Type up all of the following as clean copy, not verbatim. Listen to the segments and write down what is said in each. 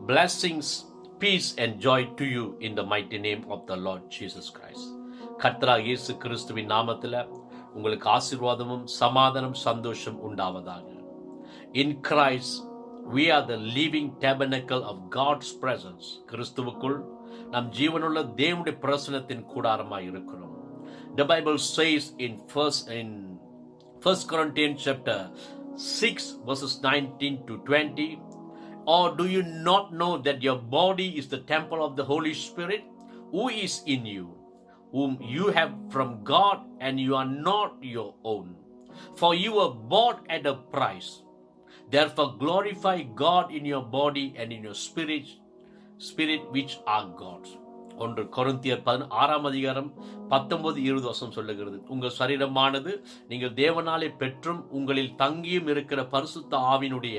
Blessings, peace and joy to you in the mighty name of the Lord Jesus Christ. கர்த்தராகிய இயேசு கிறிஸ்துவின் நாமத்தில் உங்களுக்கு ஆசீர்வாதமும் சமாதானம் சந்தோஷம் உண்டாவதாக. In Christ we are the living tabernacle of God's presence. கிறிஸ்துவுக்குள் நாம் ஜீவனுள்ள தேவனுடைய பிரசன்னத்தின் கூடாரமாய் இருக்கிறோம். The Bible says in 1 Corinthians chapter 6 verses 19 to 20, or do you not know that your body is the temple of the Holy Spirit who is in you, whom you have from God, and you are not your own? For you were bought at a price. Therefore glorify God in your body and in your spirit which are God's. 1 கொரிந்தியர் 6:19-20 சொல்லுகிறது, உங்கள் சரீரமானது நீங்கள் தேவனாலே பெற்றும் உங்களில் தங்கியும் இருக்கிற பரிசுத்த ஆவியினுடைய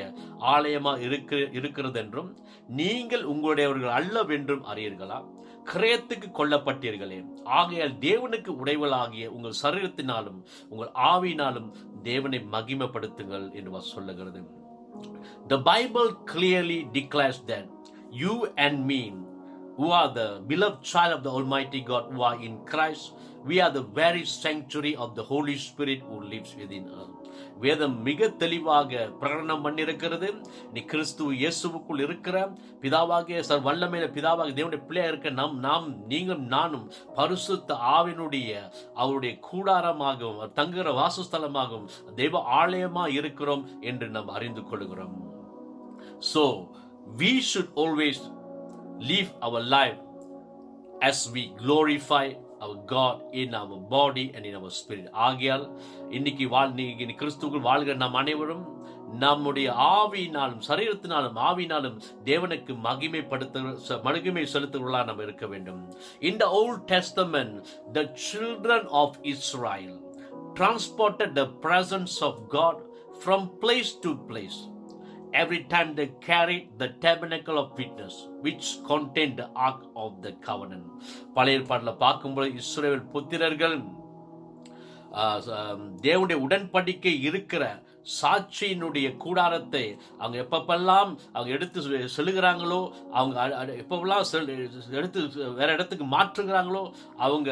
ஆலயமா இருக்கிறது என்றும் நீங்கள் உங்களுடையவர்கள் அல்லவென்றும் அறியீர்களா? கிரயத்துக்கு கொல்லப்பட்டீர்களே, ஆகையால் தேவனுக்கு உடையவளாகிய உங்கள் சரீரத்தினாலும் உங்கள் ஆவியினாலும் தேவனை மகிமைப்படுத்துங்கள் என்று சொல்லுகிறது. The Bible clearly declares that you and me, who are the beloved child of the Almighty God, who are in Christ, we are the very sanctuary of the Holy Spirit who lives within us. வேதம் மிக தெளிவாக பிரகடனம் பண்ணியிருக்கிறது, நீ கிறிஸ்து இயேசுவுக்குள் இருக்கிற பிதாவாகிய வல்லமையில பிதாவாகிய தேவனுடைய பிள்ளையா இருக்க நீங்களும் நானும் பரிசுத்த ஆவினுடைய அவருடைய கூடாரமாகவும் தங்குகிற வாசஸ்தலமாகவும் தெய்வ ஆலயமா இருக்கிறோம் என்று நாம் அறிந்து கொள்கிறோம். So we should always live our life as we glorify our God in our body and in our spirit. ஆகையால் இன்னைக்கு கிறிஸ்துவுக்குள் வாழ்கிற நாம் அனைவரும் நம்முடைய ஆவியினாலும் சரீரத்தினாலும் ஆவியினாலும் தேவனுக்கு மகிமை செலுத்துகிறவர்களாக நாம் இருக்க வேண்டும். In the Old Testament, the children of Israel transported the presence of God from place to place. Every time they carried the tabernacle of witness, which contained the ark of the covenant. பழைய ஏற்பாட்டில் பார்க்கும்போது இஸ்ரவேல் புத்திரர்கள் தேவனுடைய உடன்படிக்கை இருக்கிற சாட்சியினுடைய கூடாரத்தை அவங்க எப்பப்பெல்லாம் அவங்க எடுத்து செல்லுகிறாங்களோ, அவங்க எப்பப்பெல்லாம் எடுத்து வேற இடத்துக்கு மாற்றுகிறாங்களோ, அவங்க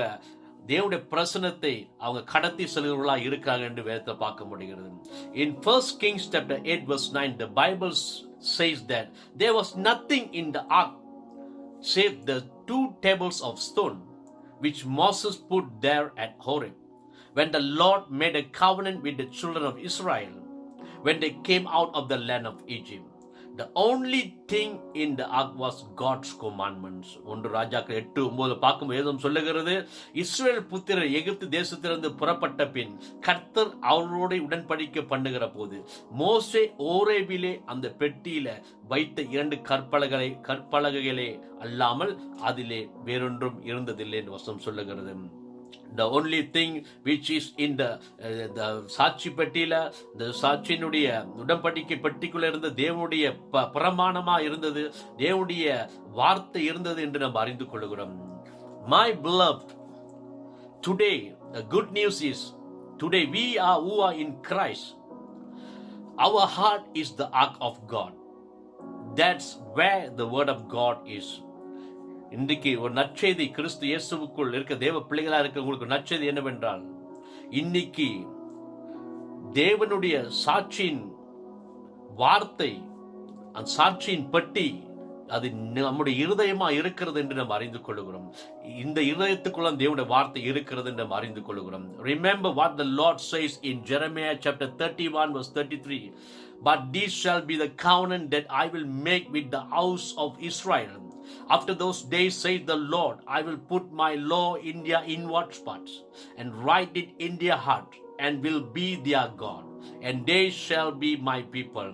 தேவனுடைய பிரசன்னத்தை அவங்க கடத்தி செல்கிறவர்களாக இருக்காங்க என்று வேதத்தை பார்க்க முடிகிறது. In 1 Kings chapter 8 verse 9, the Bible says that there was nothing in the ark save the 2 tables of stone which Moses put there at Horeb when the Lord made a covenant with the children of Israel when they came out of the land of Egypt. The only thing in the ark was God's commandments. 1 ராஜாக்கள் 8:9 பார்க்கும் வேதம் சொல்லுகிறது, இஸ்ரவேல் புத்திரர் எகிப்து தேசத்திலிருந்து புறப்பட்ட பின் கர்த்தர் அவர்களோடு உடன்படிக்கை பண்ணுகிற போது மோசே ஓரேபிலே அந்த பெட்டியில வைத்த 2 கற்பலகைகளே அல்லாமல் அதிலே வேறொன்றும் இருந்ததில்லை என்று வசனம் சொல்லுகிறது. The only thing which is in the சாட்சி பெட்டியில, இந்த சாட்சியினுடைய உடன்படிக்கை பெட்டிக்குள்ள இருந்த தேவனுடைய பிரமாணமா இருந்தது, தேவனுடைய வார்த்தை இருந்தது என்று நாம் அறிந்து கொள்கிறோம். My beloved, today the good news is, today we are who are in Christ, our heart is the ark of God. That's where the word of God is. இன்றைக்கு ஒரு நற்செய்தி, கிறிஸ்து இயேசுவுக்குள் இருக்க தேவ பிள்ளைகளா இருக்க உங்களுக்கு நற்செய்தி என்னவென்றால், இன்னைக்கு தேவனுடைய சாட்சியின் வார்த்தை, அந்த சாட்சியின் பெட்டி அது நம்முடைய இருதயமா இருக்கிறது என்று நாம் அறிந்து கொள்கிறோம். இந்த இருதயத்துக்குள்ள தேவனுடைய வார்த்தை இருக்கிறது என்று நாம் அறிந்து கொள்கிறோம். Remember what the Lord says in Jeremiah chapter 31 verse 33, but this shall be the covenant that I will make with the house of Israel. After those days, says the Lord, I will put my law in their inward parts and write it in their heart, and will be their God, and they shall be my people.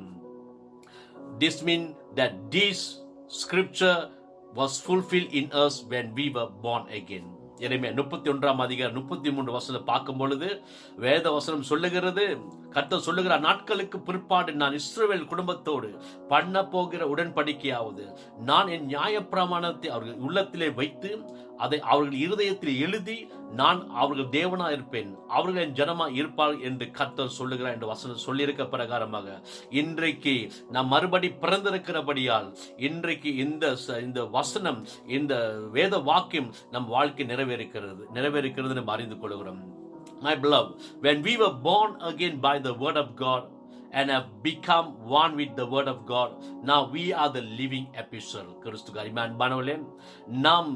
This means that this scripture was fulfilled in us when we were born again. எரேமியா 31:33 பார்க்கும் பொழுது வேத வசனம் சொல்லுகிறது, கர்த்தர் சொல்லுகிறார், நாட்களுக்கு பிற்பாடு நான் இஸ்ரவேல் குடும்பத்தோடு பண்ண போகிற உடன்படிக்கையாவது நான் என் நியாயப்பிரமாணத்தை அவர்கள் உள்ளத்திலே வைத்து அதை அவர்கள் இருதயத்தில் எழுதி, நான் அவர்கள் தேவனா இருப்பேன், அவர்கள் என் ஜனமா இருப்பார் என்று கர்த்தர் சொல்லுகிறார் என்று வசனம் சொல்லியிருக்க பிரகாரமாக இன்றைக்கு நாம் மறுபடி பிறந்திருக்கிறபடியால் இன்றைக்கு இந்த வசனம், இந்த வேத வாக்கியம் நம் வாழ்க்கை நிறைவேறுகிறது நம்ம அறிந்து கொள்கிறோம். My beloved, when we were born again by the word of God and have become one with the word of God, now we are the living epistle. கிறிஸ்துவுக்கு அன்பானவர்களே, நாம்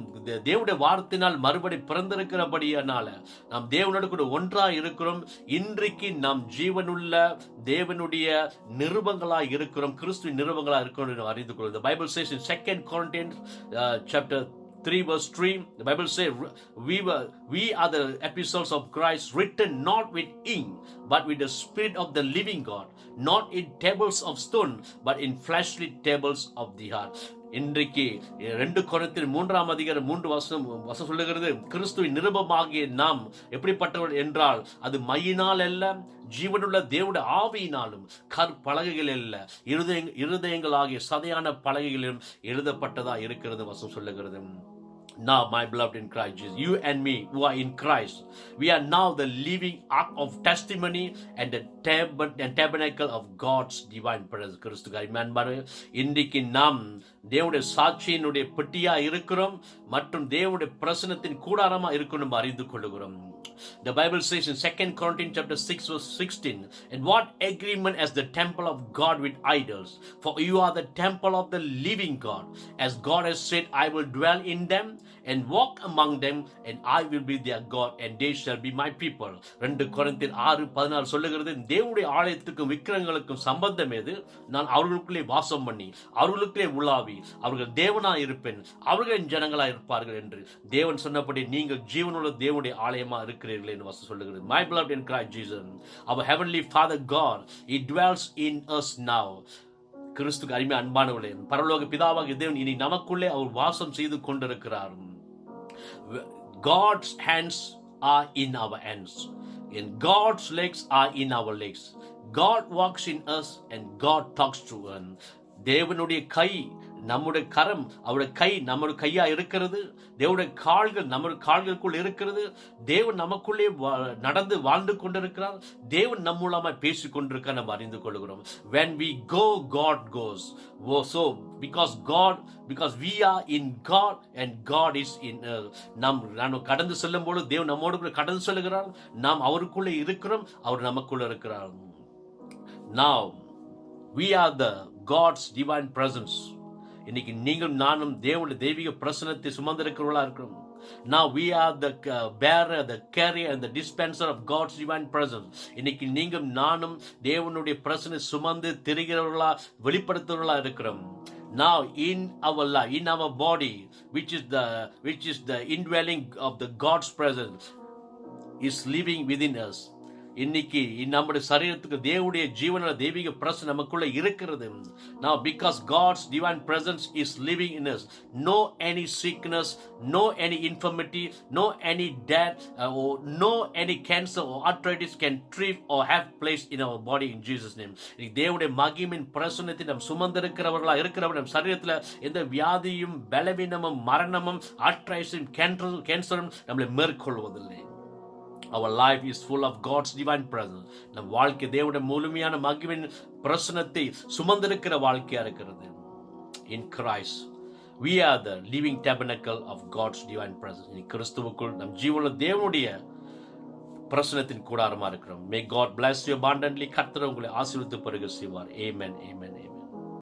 தேவனுடைய வார்த்தையினால் மறுபடி பிறந்திருக்கிறபடியானால நாம் தேவனோடு கூட ஒன்றாக இருக்கிறோம். இன்றைக்கு நாம் ஜீவனுள்ள தேவனுடைய நிருபங்களாக இருக்கிறோம், கிறிஸ்துவின் நிருபங்களாக இருக்கிறோம் என்று அறிந்து கொள்வோம். The Bible says in 2 Corinthians chapter 3 verse 3, the Bible says we are the epistles of Christ, written not with ink but with the spirit of the living God, not in tables of stone but in fleshly tables of the heart. இன்றைக்கு 2 கொரிந்தியர் 3 வசனம் சொல்லுகிறது, கிறிஸ்துவின் நிருபமாகிய நாம் எப்படிப்பட்டவர்கள் என்றால் அது மையினால் அல்ல, ஜீவனுள்ள தேவனுடைய ஆவியினாலும், கற்பலகைகள் அல்ல, இருதயங்களாகிய சதையான பலகைகளிலும் எழுதப்பட்டதா இருக்கிறது வசனம் சொல்லுகிறது. Now, my beloved in Christ Jesus, you and me who are in Christ, we are now the living ark of testimony and the tabernacle of God's divine presence. கிறிஸ்துவுக்கு இன்றைக்கு நாம் தேவனுடைய சாட்சியினுடைய பெட்டியா இருக்கிறோம் மற்றும் தேவனுடைய பிரசன்னத்தின் கூடாரமா இருக்கணும் அறிந்து கொள்கிறோம். The Bible says in 2 Corinthians chapter 6 verse 16, and what agreement as the temple of God with idols? For you are the temple of the living God. As God has said, I will dwell in them and walk among them, and I will be their God, and they shall be my people. 2 கொரிந்தியர் 6:16 சொல்லுகிறது, தேவனுடைய ஆலயத்துக்கும் விக்கிரகங்களுக்கும் சம்பந்தம் ஏது? நான் அவர்களுக்குள்ளே வாசம் பண்ணி அவர்களுக்குள்ளே உலாவி அவர்கள் தேவனா இருப்பேன், அவர்களின் ஜனங்களா இருப்பார்கள் என்று தேவன் சொன்னபடி நீங்கள் ஜீவனுள்ள தேவனுடைய ஆலயமா இருக்கிறீர்கள் என்று வசனம் சொல்லுகிறது. My beloved in Christ Jesus, our heavenly Father God, He dwells in us now. கிறிஸ்துவுக்கு அன்பானவர்களே, பரலோக பிதாவாகிய தேவன் இனி நமக்குள்ளே அவர் வாசம் செய்து கொண்டிருக்கிறார். God's hands are in our hands, and God's legs are in our legs. God walks in us and God talks to us. தேவனுடைய கை நம்முடைய கரம், அவருடைய கை நம்முடைய கையா இருக்கிறது, தேவனுடைய கால்கள் நம்முடைய கால்களுக்குள் இருக்கிறது, தேவன் நமக்குள்ளே நடந்து வாழ்ந்து கொண்டிருக்கிறார், தேவன் நம் மூலமா பேசிக் கொண்டிருக்க நம்ம அறிந்து கொள்கிறோம். When we go, God goes. So because we are in God and God is in us. நாம் கடந்து செல்லும் பொழுது தேவன் நம்மோடு கூட கடந்து செல்கிறார், நாம் அவருக்குள்ளே இருக்கிறோம், அவர் நமக்குள்ள இருக்கிறார். Now we are the God's divine presence. இன்னைக்கு நீங்கள் நானும் தேவனுடைய தெய்வீக பிரசன்னத்தை சுமந்திருக்கிறவர்களா இருக்கிறோம். Now we are the bearer, the carrier and the dispenser of God's divine presence. இன்னைக்கு நீங்கள் நானும் தேவனுடைய பிரசன்னத்தை சுமந்து திரிகிறவர்களா வெளிப்படுத்துகிறவர்களா இருக்கிறோம். Now in our life, in our body, which is the indwelling of the God's presence is living within us. இன்னைக்கு நம்முடைய சரீரத்துக்கு தேவனுடைய ஜீவன தெய்வீக பிரசன்னம் நமக்குள்ள இருக்கிறது. Now because God's divine presence is living in us, no any sickness, no any infirmity, no any death, or no any cancer or arthritis can thrive or have place in our body in Jesus name. தேவனுடைய மகிமையின் பிரசன்னத்தை நாம் சுமந்திருக்கிறவர்களா இருக்கிறவர் நம் சரீரத்தில் எந்த வியாதியும் பலவீனமும் மரணமும் ஆர்த்ரைட்டிஸும் கேன்சரும் நம்மளை மேற்கொள்வதில்லை. Our life is full of God's divine presence. நம் வாழ்க்கை தேவனுடைய முழுமையான மகிமையின் பிரசன்னத்தை சுமந்திருக்கிற வாழ்க்கையா இருக்கிறது. In Christ, we are the living tabernacle of God's divine presence. கிறிஸ்துவுக்குள் நம் ஜீவனுள்ள தேவனுடைய பிரசன்னத்தின் கூடாரமா இருக்கிறோம். May God bless you abundantly. கர்த்தர் உங்களை ஆசீர்வதித்து பெருக செய்வார். Amen. Amen.